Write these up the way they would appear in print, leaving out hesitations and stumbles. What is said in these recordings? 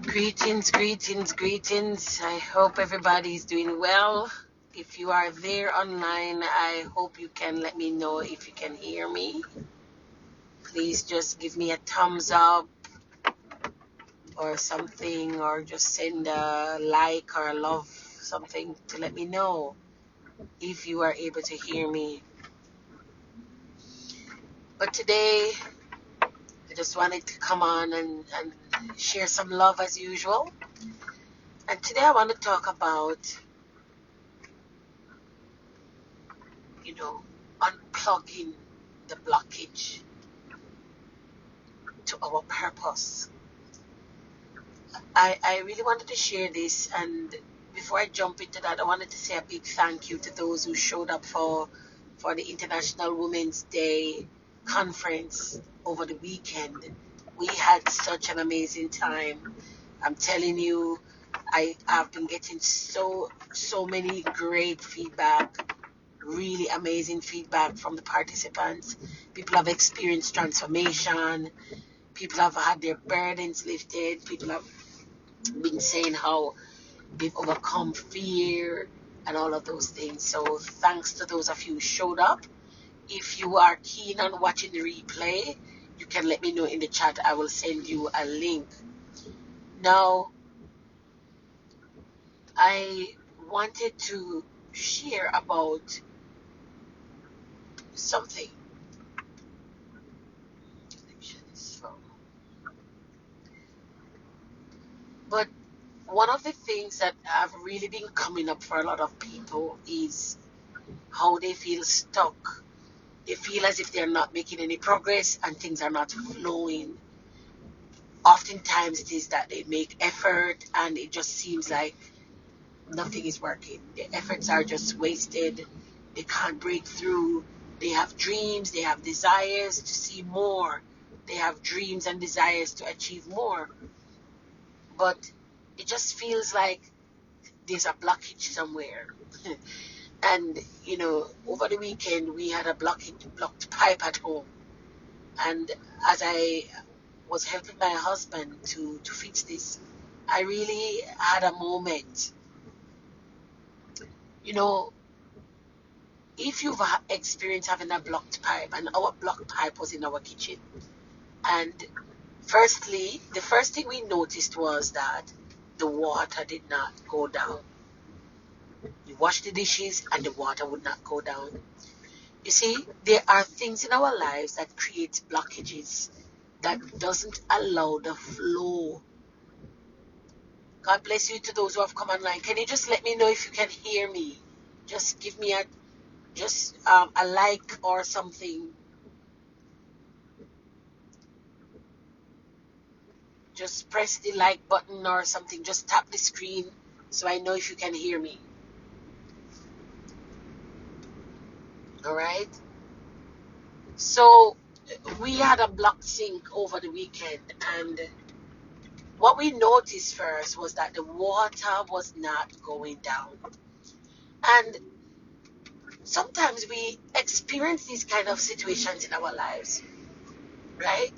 Greetings, greetings, greetings. I hope everybody's doing well. If you are there online, I hope you can let me know if you can hear me. Please just give me a thumbs up or something, or just send a like or a love, something to let me know if you are able to hear me. But today, I just wanted to come on and share some love as usual. And today I want to talk about, unplugging the blockage to our purpose. I really wanted to share this, and before I jump into that, I wanted to say a big thank you to those who showed up for the International Women's Day conference over the weekend. We had such an amazing time. I'm telling you, I've been getting so many great feedback, really amazing feedback from the participants. People have experienced transformation. People have had their burdens lifted. People have been saying how they've overcome fear and all of those things. So thanks to those of you who showed up. If you are keen on watching the replay, you can let me know in the chat. I will send you a link. Now, I wanted to share about something. But one of the things that have really been coming up for a lot of people is how they feel stuck. They feel as if they're not making any progress and things are not flowing. Oftentimes it is that they make effort and it just seems like nothing is working. Their efforts are just wasted. They can't break through. They have dreams, they have desires to see more. They have dreams and desires to achieve more. But it just feels like there's a blockage somewhere. And, over the weekend we had a blocked pipe at home. And as I was helping my husband to fix this, I really had a moment. If you've experienced having a blocked pipe, and our blocked pipe was in our kitchen, and firstly, the first thing we noticed was that the water did not go down. You wash the dishes and the water would not go down. You see, there are things in our lives that create blockages that doesn't allow the flow. God bless you to those who have come online. Can you just let me know if you can hear me? Just give me a like or something. Just press the like button or something. Just tap the screen so I know if you can hear me. All right. So we had a blocked sink over the weekend, and what we noticed first was that the water was not going down. And sometimes we experience these kind of situations in our lives, right?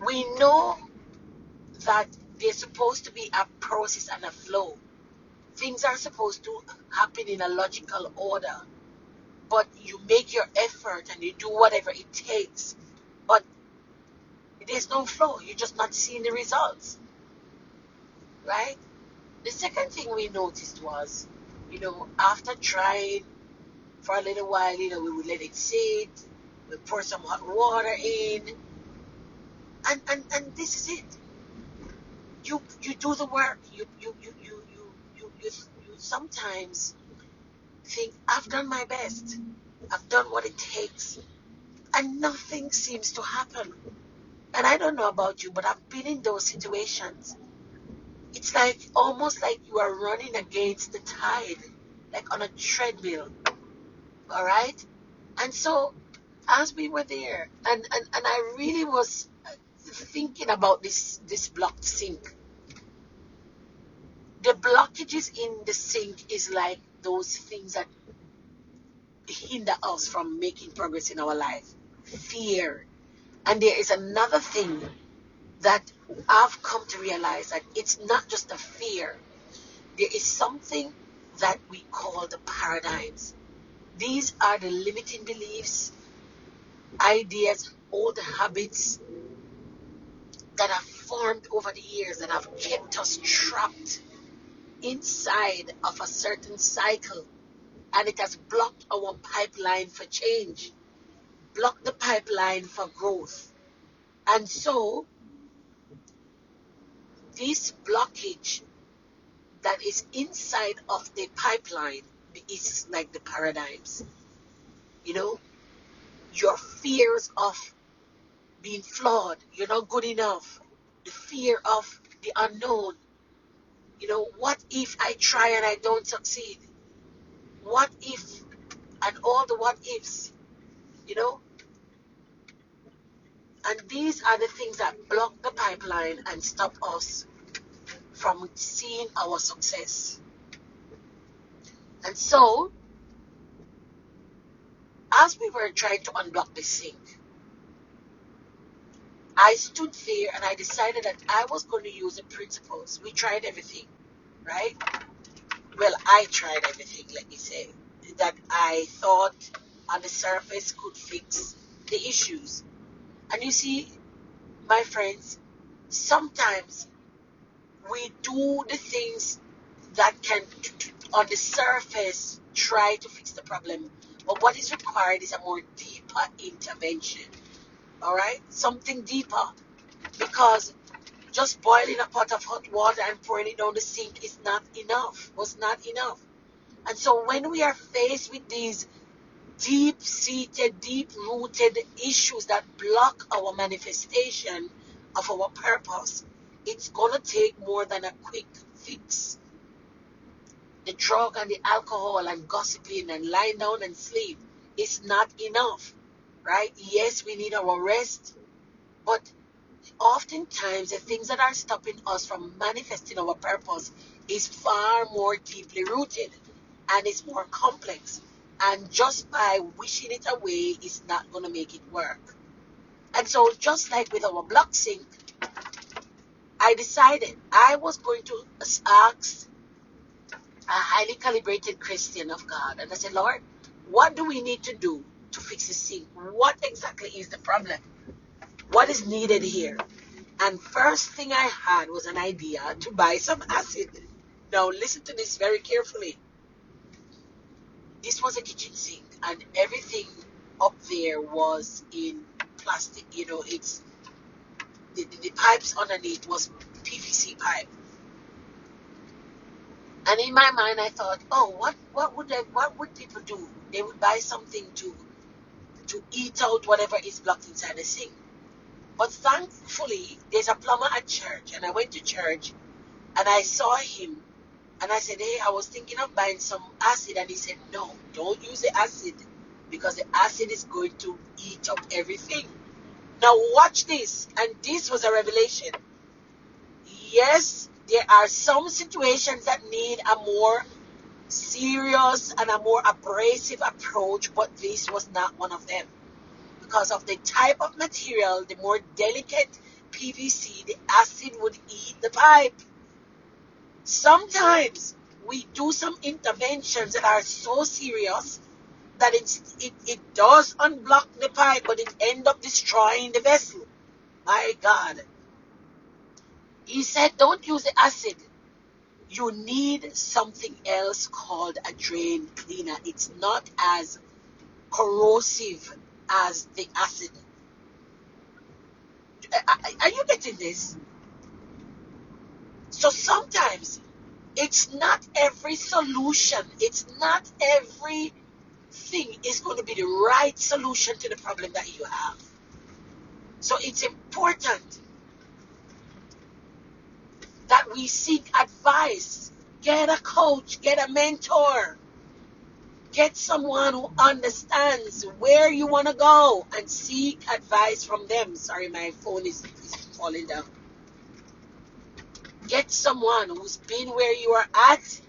We know that there's supposed to be a process and a flow. Things are supposed to happen in a logical order, but you make your effort and you do whatever it takes, but there's no flow. You're just not seeing the results, right? The second thing we noticed was, after trying for a little while, we would let it sit, we pour some hot water in, and this is it. You do the work. You sometimes think, I've done my best. I've done what it takes. And nothing seems to happen. And I don't know about you, but I've been in those situations. It's like almost like you are running against the tide, like on a treadmill. All right? And so as we were there, and I really was thinking about this blocked sink. The blockages in the sink is like those things that hinder us from making progress in our life. Fear. And there is another thing that I've come to realize that it's not just a fear. There is something that we call the paradigms. These are the limiting beliefs, ideas, old habits that have formed over the years that have kept us trapped inside of a certain cycle, and it has blocked our pipeline for change, blocked the pipeline for growth. And so this blockage that is inside of the pipeline is like the paradigms. You know, your fears of being flawed, you're not good enough, the fear of the unknown. You know, what if I try and I don't succeed? What if, and all the what ifs, you know? And these are the things that block the pipeline and stop us from seeing our success. And so, as we were trying to unblock this thing, I stood there and I decided that I was going to use the principles. We tried everything, right? Well, I tried everything, let me say, that I thought on the surface could fix the issues. And you see, my friends, sometimes we do the things that can, on the surface, try to fix the problem. But what is required is a more deeper intervention. All right? Something deeper. Because just boiling a pot of hot water and pouring it down the sink is not enough, was not enough. And so when we are faced with these deep-seated, deep-rooted issues that block our manifestation of our purpose, it's going to take more than a quick fix. The drug and the alcohol and gossiping and lying down and sleep is not enough, right? Yes, we need our rest, but oftentimes the things that are stopping us from manifesting our purpose is far more deeply rooted and it's more complex. And just by wishing it away is not going to make it work. And so just like with our block sync, I decided I was going to ask a highly calibrated Christian of God. And I said, Lord, what do we need to do to fix the sync? What exactly is the problem? What is needed here? And first thing I had was an idea to buy some acid. Now listen to this very carefully. This was a kitchen sink and everything up there was in plastic. You know, it's the pipes underneath was PVC pipe. And in my mind I thought, oh, what would people do? They would buy something to eat out whatever is blocked inside the sink. But thankfully, there's a plumber at church, and I went to church, and I saw him, and I said, hey, I was thinking of buying some acid, and he said, no, don't use the acid, because the acid is going to eat up everything. Now watch this, and this was a revelation. Yes, there are some situations that need a more serious and a more abrasive approach, but this was not one of them. Because of the type of material, the more delicate PVC, the acid would eat the pipe. Sometimes we do some interventions that are so serious that it does unblock the pipe, but it ends up destroying the vessel. My God. He said, don't use the acid. You need something else called a drain cleaner. It's not as corrosive as the acid. Are you getting this? So sometimes it's not every solution, it's not everything is going to be the right solution to the problem that you have. So it's important that we seek advice, get a coach, get a mentor, get someone who understands where you want to go and seek advice from them. Sorry, my phone is falling down. Get someone who's been where you are at,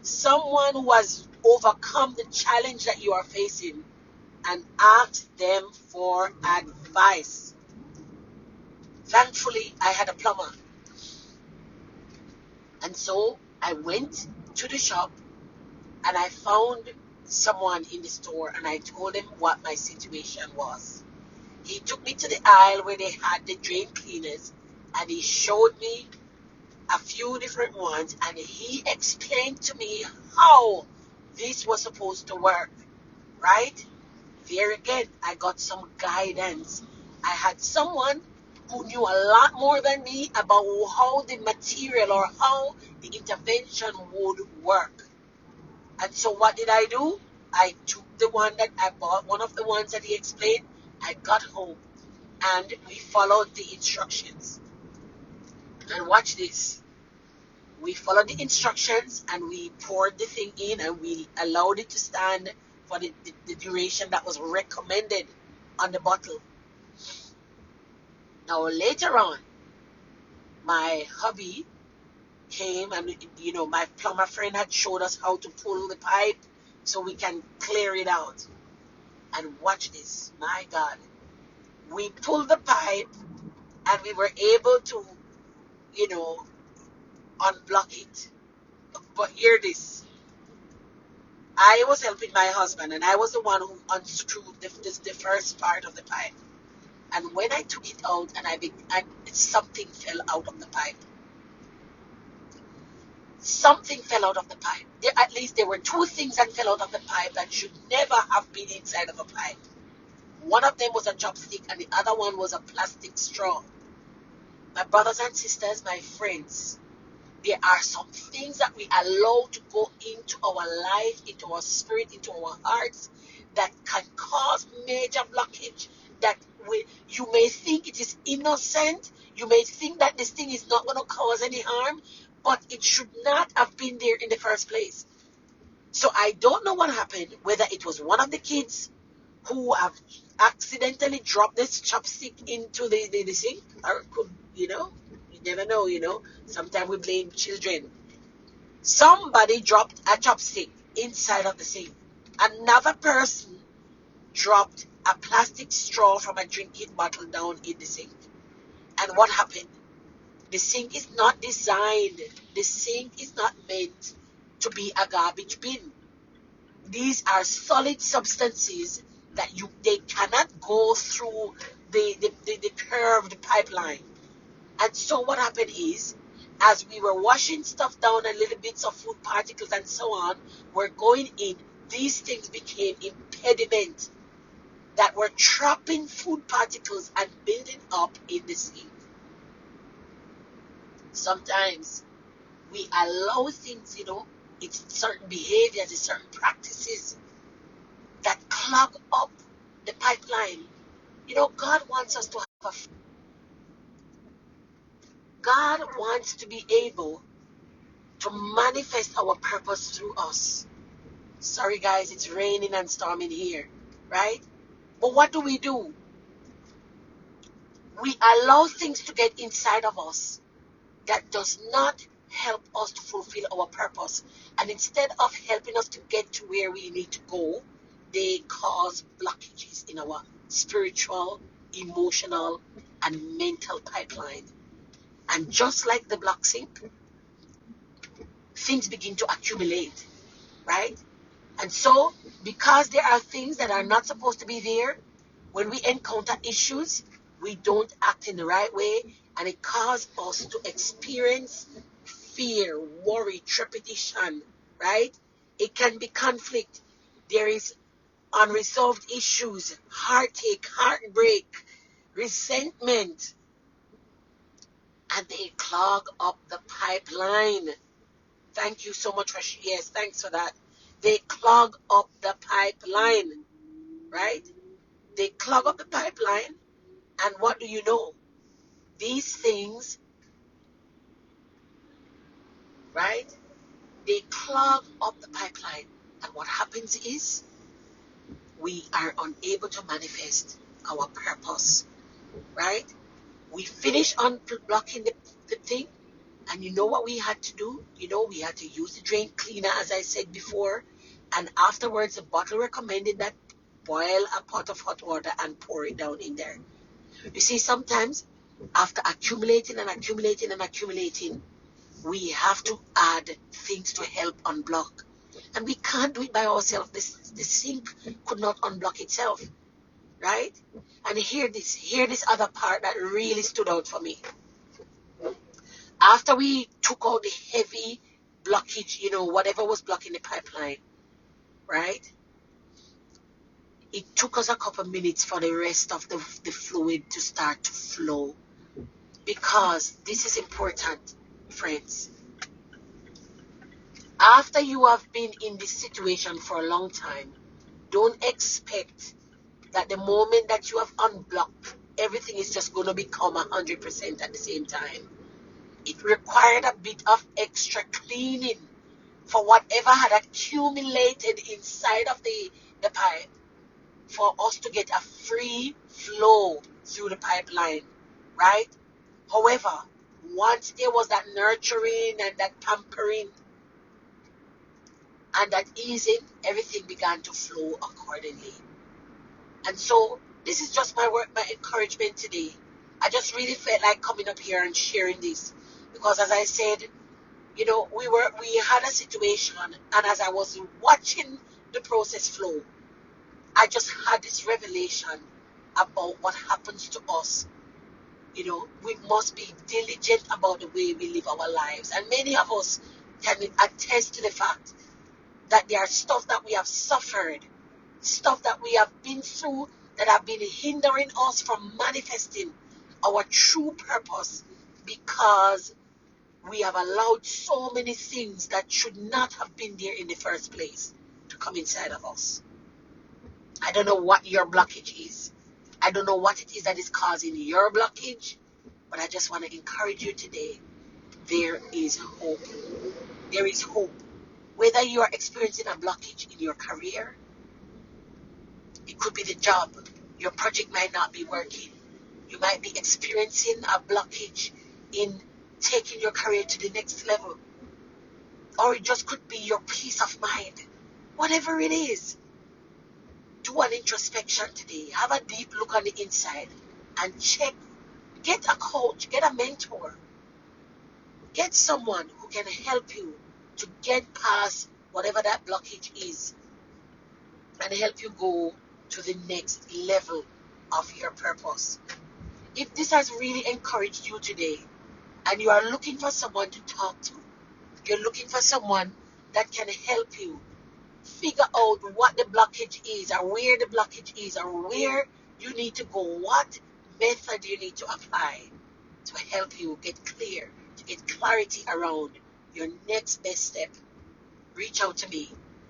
someone who has overcome the challenge that you are facing, and ask them for advice. Thankfully, I had a plumber. And so I went to the shop and I found someone in the store and I told him what my situation was. He took me to the aisle where they had the drain cleaners and he showed me a few different ones and he explained to me how this was supposed to work, right? There again, I got some guidance. I had someone who knew a lot more than me about how the material or how the intervention would work. And so what did I do? I took the one that I bought, one of the ones that he explained. I got home and we followed the instructions. And watch this. We followed the instructions and we poured the thing in and we allowed it to stand for the duration that was recommended on the bottle. Now later on, my hubby came and my plumber friend had showed us how to pull the pipe so we can clear it out. And watch this, my God. We pulled the pipe and we were able to, you know, unblock it. But hear this. I was helping my husband and I was the one who unscrewed the first part of the pipe. And when I took it out and something fell out of the pipe. Something fell out of the pipe. At least there were two things that fell out of the pipe that should never have been inside of a pipe. One of them was a chopstick and the other one was a plastic straw. My brothers and sisters, my friends, there are some things that we allow to go into our life, into our spirit, into our hearts that can cause major blockage. That you may think it is innocent, you may think that this thing is not going to cause any harm, but it should not have been there in the first place. So I don't know what happened, whether it was one of the kids who have accidentally dropped this chopstick into the sink, or could, you never know, sometimes we blame children. Somebody dropped a chopstick inside of the sink. Another person dropped a plastic straw from a drinking bottle down in the sink. And what happened? The sink is not designed, the sink is not meant to be a garbage bin. These are solid substances that they cannot go through the curved pipeline. And so what happened is, as we were washing stuff down and little bits of food particles and so on were going in, these things became impediment that were trapping food particles and building up in the sink. Sometimes we allow things, it's certain behaviors, it's certain practices that clog up the pipeline. God wants us to God wants to be able to manifest our purpose through us. Sorry guys, it's raining and storming here, right? But what do? We allow things to get inside of us that does not help us to fulfill our purpose. And instead of helping us to get to where we need to go, they cause blockages in our spiritual, emotional, and mental pipeline. And just like the block sink, things begin to accumulate, right? And so, because there are things that are not supposed to be there, when we encounter issues, we don't act in the right way, and it causes us to experience fear, worry, trepidation, right? It can be conflict. There is unresolved issues, heartache, heartbreak, resentment, and they clog up the pipeline. Thank you so much yes, thanks for that. They clog up the pipeline, right? They clog up the pipeline, and what do you know? These things, right? They clog up the pipeline, and what happens is we are unable to manifest our purpose, right? We finish unblocking the thing, and you know what we had to do? We had to use the drain cleaner, as I said before, and afterwards the bottle recommended that boil a pot of hot water and pour it down in there. You see, sometimes After accumulating and accumulating and accumulating, we have to add things to help unblock. And we can't do it by ourselves. The sink could not unblock itself, right? And hear this other part that really stood out for me. After we took out the heavy blockage, whatever was blocking the pipeline, right? It took us a couple minutes for the rest of the fluid to start to flow. Because this is important, friends. After you have been in this situation for a long time, don't expect that the moment that you have unblocked, everything is just going to become 100% at the same time. It required a bit of extra cleaning for whatever had accumulated inside of the pipe for us to get a free flow through the pipeline, right? However, once there was that nurturing and that pampering and that easing, everything began to flow accordingly. And so this is just my encouragement today. I just really felt like coming up here and sharing this because, as I said, we had a situation, and as I was watching the process flow, I just had this revelation about what happens to us. We must be diligent about the way we live our lives, and many of us can attest to the fact that there are stuff that we have suffered, stuff that we have been through that have been hindering us from manifesting our true purpose because we have allowed so many things that should not have been there in the first place to come inside of us. I don't know what your blockage is. I don't know what it is that is causing your blockage, but I just want to encourage you today. There is hope. There is hope. Whether you are experiencing a blockage in your career, it could be the job. Your project might not be working. You might be experiencing a blockage in taking your career to the next level. Or it just could be your peace of mind. Whatever it is, do an introspection today. Have a deep look on the inside and check. Get a coach, get a mentor. Get someone who can help you to get past whatever that blockage is and help you go to the next level of your purpose. If this has really encouraged you today and you are looking for someone to talk to, you're looking for someone that can help you figure out what the blockage is or where the blockage is or where you need to go, what method you need to apply to help you get clear, to get clarity around your next best step, reach out to me.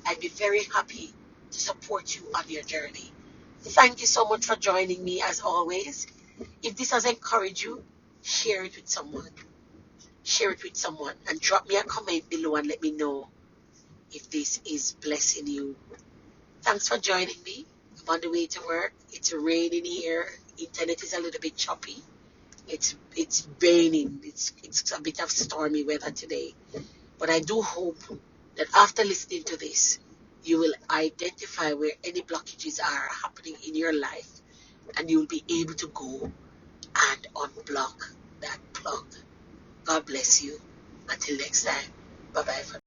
I'd be very happy to support you on your journey. Thank you so much for joining me as always. If this has encouraged you, share it with someone. Share it with someone and drop me a comment below and let me know if this is blessing you. Thanks for joining me. I'm on the way to work. It's raining here. Internet is a little bit choppy. It's raining. It's a bit of stormy weather today. But I do hope that after listening to this, you will identify where any blockages are happening in your life and you'll be able to go and unblock that plug. God bless you. Until next time. Bye-bye.